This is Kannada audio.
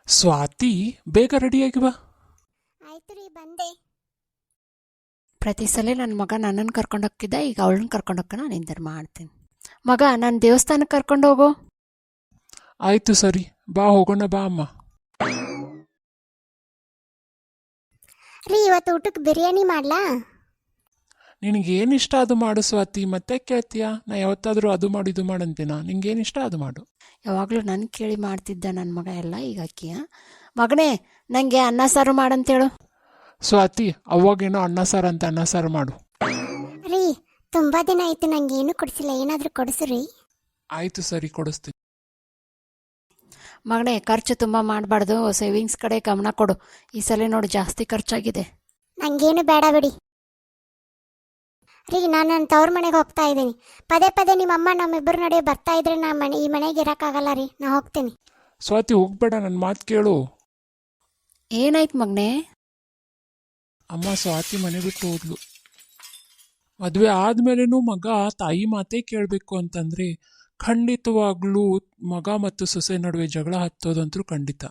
ಸ್ವಾತಿ, ಬೇಗ ರೆಡಿಯಾಗಿ ಬಾ. ಆಯ್ತು ರೀ, ಬಂದೆ. ಪ್ರತಿ ಸಲ ನನ್ನ ಮಗ ನನ್ನನ್ನು ಕರ್ಕೊಂಡು ಹೋಗ್ತಿದ್ದ, ಈಗ ಅವಳನ್ನ ಕರ್ಕೊಂಡು ಹೋಗ್ಕ ನಾನು ಇಂದರ್ ಮಾಡ್ತೀನಿ. ಮಗ, ನಾನು ದೇವಸ್ಥಾನಕ್ಕೆ ಕರ್ಕೊಂಡು ಹೋಗು. ಆಯ್ತು ಸರಿ, ಬಾ ಹೋಗೋಣ ಬಾ ಅಮ್ಮ. ರೀ, ಇವತ್ತು ಊಟಕ್ಕೆ ಬಿರಿಯಾನಿ ಮಾಡ್ಲಾ? ನಿನಗೇನು ಇಷ್ಟ ಅದು ಮಾಡು ಸ್ವಾತಿ, ಮತ್ತೆ ಕೇಳ್ತೀಯಾ? ನಾ ಯಾವತ್ತಾದರೂ ಅದು ಮಾಡು ಇದು ಮಾಡು ಅಂತೀನ? ನಿಂಗೇನು ಇಷ್ಟ ಅದು ಮಾಡು. ಯಾವಾಗಲೂ ನನ್ನ ಕೇಳಿ ಮಾಡ್ತಿದ್ದ ನನ್ನ ಮಗ ಎಲ್ಲ, ಈಗ ಅಕ್ಕಿಯ ಮಗನೇ ನನಗೆ ಅನ್ನ ಸಾರು ಮಾಡಂತೇಳು. ಸ್ವಾತಿ, ಅವಾಗೇನೋ ಅನ್ನ ಸಾರು ಅಂತ ಅನ್ನ ಸಾರು ಮಾಡು. ರೀ, ತುಂಬಾ ದಿನ ಆಯ್ತು, ನಂಗೆ ಏನು ಕೊಡಿಸಿಲ್ಲ, ಏನಾದರೂ ಕೊಡಿಸ್ರಿ. ಆಯ್ತು ಸರಿ, ಕೊಡಿಸ್ತೀನಿ. ಮಗನೇ, ಖರ್ಚು ತುಂಬ ಮಾಡಬಾರ್ದು, ಸೇವಿಂಗ್ಸ್ ಕಡೆ ಗಮನ ಕೊಡು. ಈ ಸಲ ನೋಡಿ ಜಾಸ್ತಿ ಖರ್ಚಾಗಿದೆ. ನಂಗೇನು ಬೇಡ ಬಿಡಿ. ರೀ, ನಾನು ನನ್ನ ತವ್ರ ಮನೆಗೆ ಹೋಗ್ತಾ ಇದ್ದೀನಿ. ಪದೇ ಪದೇ ನಿಮ್ಮಮ್ಮ ನಮ್ಮಿಬ್ಬರು ನಡುವೆ ಬರ್ತಾ ಇದ್ರೆ ಈ ಮನೆಗೆ ಇರೋಕ್ಕಾಗಲ್ಲ ರೀ, ನಾ ಹೋಗ್ತೀನಿ. ಸ್ವಾತಿ, ಹೋಗ್ಬೇಡ, ನನ್ನ ಮಾತು ಕೇಳು. ಏನಾಯ್ತು ಮಗನೇ? ಅಮ್ಮ ಸ್ವಾತಿ ಮನೆ ಬಿಟ್ಟು ಹೋದ್ಲು. ಮದುವೆ ಆದ್ಮೇಲೆನೂ ಮಗ ತಾಯಿ ಮಾತೇ ಕೇಳಬೇಕು ಅಂತಂದ್ರೆ ಖಂಡಿತವಾಗ್ಲೂ ಮಗ ಮತ್ತು ಸೊಸೆ ನಡುವೆ ಜಗಳ ಹತ್ತೋದಂತೂ ಖಂಡಿತ.